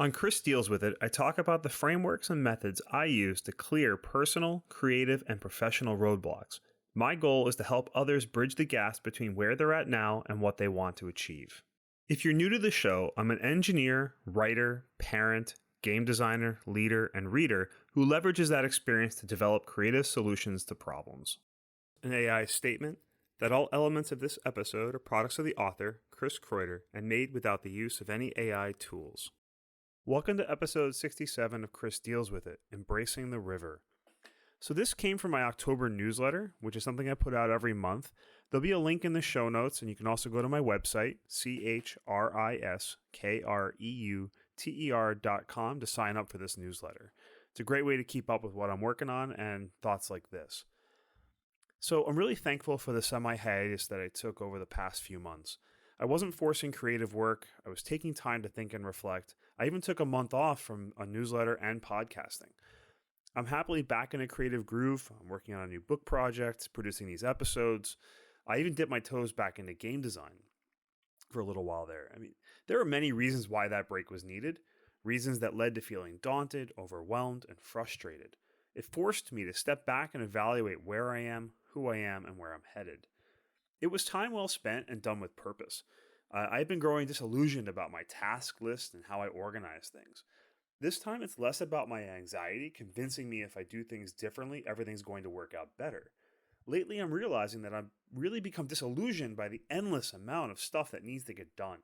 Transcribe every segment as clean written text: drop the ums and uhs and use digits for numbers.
On Chris Deals With It, I talk about the frameworks and methods I use to clear personal, creative, and professional roadblocks. My goal is to help others bridge the gaps between where they're at now and what they want to achieve. If you're new to the show, I'm an engineer, writer, parent, game designer, leader, and reader who leverages that experience to develop creative solutions to problems. An AI statement that all elements of this episode are products of the author, Chris Kreuter, and made without the use of any AI tools. Welcome to episode 67 of Chris Deals With It, Embracing the River. So this came from my October newsletter, which is something I put out every month. There'll be a link in the show notes, and you can also go to my website, ChrisKreuter.com, to sign up for this newsletter. It's a great way to keep up with what I'm working on and thoughts like this. So I'm really thankful for the semi-hiatus that I took over the past few months. I wasn't forcing creative work. I was taking time to think and reflect. I even took a month off from a newsletter and podcasting. I'm happily back in a creative groove. I'm working on a new book project, producing these episodes. I even dipped my toes back into game design for a little while there. There are many reasons why that break was needed, reasons that led to feeling daunted, overwhelmed, and frustrated. It forced me to step back and evaluate where I am, who I am, and where I'm headed. It was time well spent and done with purpose. I've been growing disillusioned about my task list and how I organize things. This time it's less about my anxiety convincing me if I do things differently, everything's going to work out better. Lately I'm realizing that I've really become disillusioned by the endless amount of stuff that needs to get done.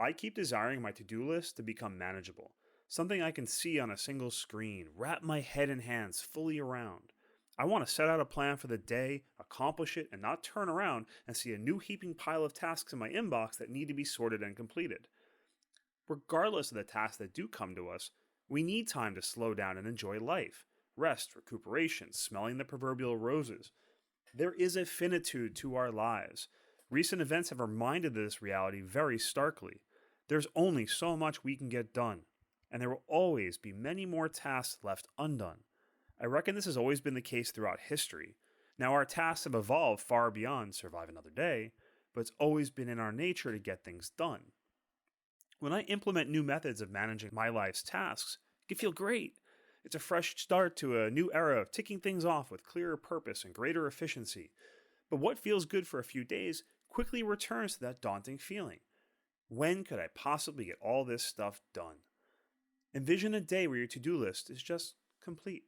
I keep desiring my to-do list to become manageable, something I can see on a single screen, wrap my head and hands fully around. I want to set out a plan for the day, accomplish it, and not turn around and see a new heaping pile of tasks in my inbox that need to be sorted and completed. Regardless of the tasks that do come to us, we need time to slow down and enjoy life. Rest, recuperation, smelling the proverbial roses. There is a finitude to our lives. Recent events have reminded this reality very starkly. There's only so much we can get done, and there will always be many more tasks left undone. I reckon this has always been the case throughout history. Now our tasks have evolved far beyond survive another day, but it's always been in our nature to get things done. When I implement new methods of managing my life's tasks, it can feel great. It's a fresh start to a new era of ticking things off with clearer purpose and greater efficiency. But what feels good for a few days quickly returns to that daunting feeling. When could I possibly get all this stuff done? Envision a day where your to-do list is just complete.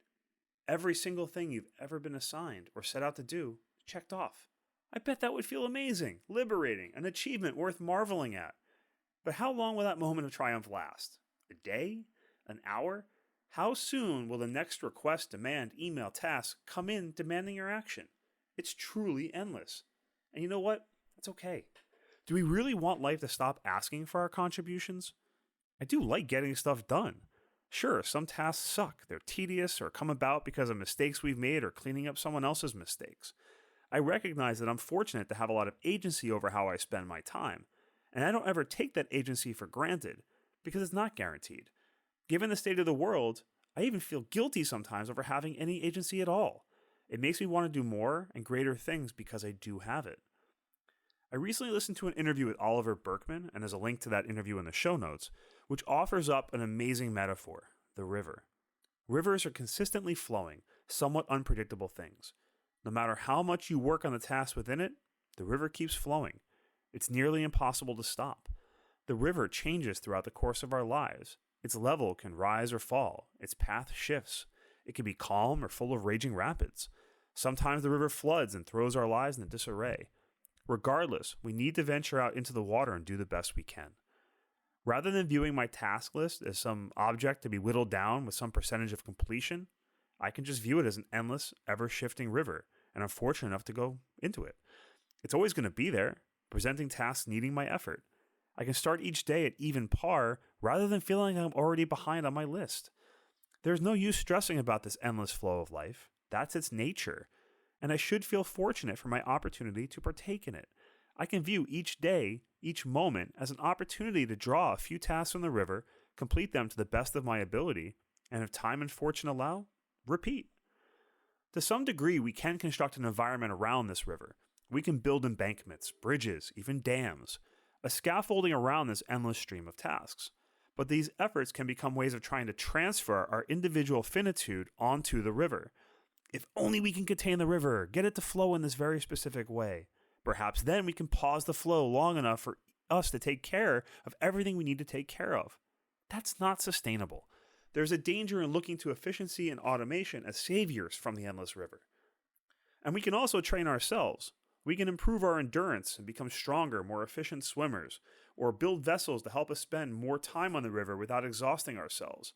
Every single thing you've ever been assigned or set out to do, checked off. I bet that would feel amazing, liberating, an achievement worth marveling at. But how long will that moment of triumph last? A day? An hour? How soon will the next request, demand, email, task come in demanding your action? It's truly endless. And you know what? It's okay. Do we really want life to stop asking for our contributions? I do like getting stuff done. Sure, some tasks suck. They're tedious or come about because of mistakes we've made or cleaning up someone else's mistakes. I recognize that I'm fortunate to have a lot of agency over how I spend my time, and I don't ever take that agency for granted because it's not guaranteed. Given the state of the world, I even feel guilty sometimes over having any agency at all. It makes me want to do more and greater things because I do have it. I recently listened to an interview with Oliver Burkeman, and there's a link to that interview in the show notes, which offers up an amazing metaphor, the river. Rivers are consistently flowing, somewhat unpredictable things. No matter how much you work on the tasks within it, the river keeps flowing. It's nearly impossible to stop. The river changes throughout the course of our lives. Its level can rise or fall. Its path shifts. It can be calm or full of raging rapids. Sometimes the river floods and throws our lives into disarray. Regardless, we need to venture out into the water and do the best we can. Rather than viewing my task list as some object to be whittled down with some percentage of completion, I can just view it as an endless, ever-shifting river, and I'm fortunate enough to go into it. It's always going to be there, presenting tasks needing my effort. I can start each day at even par rather than feeling I'm already behind on my list. There's no use stressing about this endless flow of life. That's its nature, and I should feel fortunate for my opportunity to partake in it. I can view each day, each moment, as an opportunity to draw a few tasks from the river, complete them to the best of my ability, and if time and fortune allow, repeat. To some degree, we can construct an environment around this river. We can build embankments, bridges, even dams, a scaffolding around this endless stream of tasks. but these efforts can become ways of trying to transfer our individual finitude onto the river. If only we can contain the river, get it to flow in this very specific way. Perhaps then we can pause the flow long enough for us to take care of everything we need to take care of. That's not sustainable. There's a danger in looking to efficiency and automation as saviors from the endless river. And we can also train ourselves. We can improve our endurance and become stronger, more efficient swimmers, or build vessels to help us spend more time on the river without exhausting ourselves.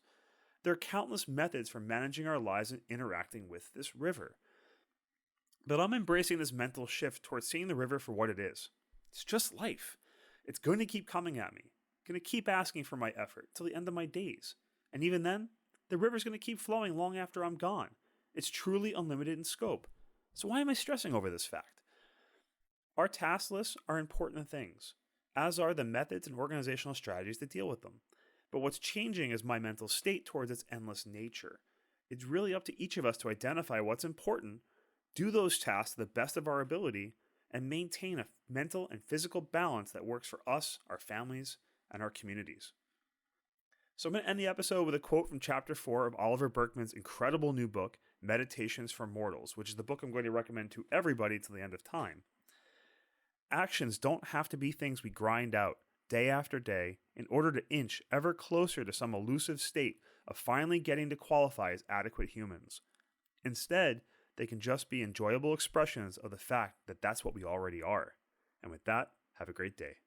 There are countless methods for managing our lives and interacting with this river. But I'm embracing this mental shift towards seeing the river for what it is. It's just life. It's going to keep coming at me. Going to keep asking for my effort till the end of my days. And even then, the river's going to keep flowing long after I'm gone. It's truly unlimited in scope. So why am I stressing over this fact? Our task lists are important things, as are the methods and organizational strategies to deal with them. But what's changing is my mental state towards its endless nature. It's really up to each of us to identify what's important, do those tasks to the best of our ability, and maintain a mental and physical balance that works for us, our families, and our communities. So I'm going to end the episode with a quote from Chapter 4 of Oliver Burkeman's incredible new book, Meditations for Mortals, which is the book I'm going to recommend to everybody till the end of time. Actions don't have to be things we grind out day after day in order to inch ever closer to some elusive state of finally getting to qualify as adequate humans. Instead, they can just be enjoyable expressions of the fact that that's what we already are. And with that, have a great day.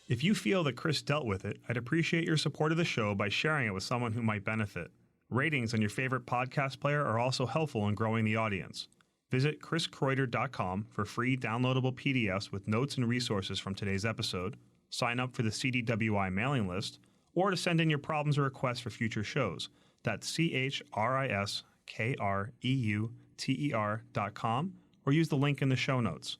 If you feel that Chris dealt with it, I'd appreciate your support of the show by sharing it with someone who might benefit. Ratings on your favorite podcast player are also helpful in growing the audience. Visit chriskreuter.com for free downloadable PDFs with notes and resources from today's episode, sign up for the CDWI mailing list, or to send in your problems or requests for future shows. That's CHRISKREUTER.com, or use the link in the show notes.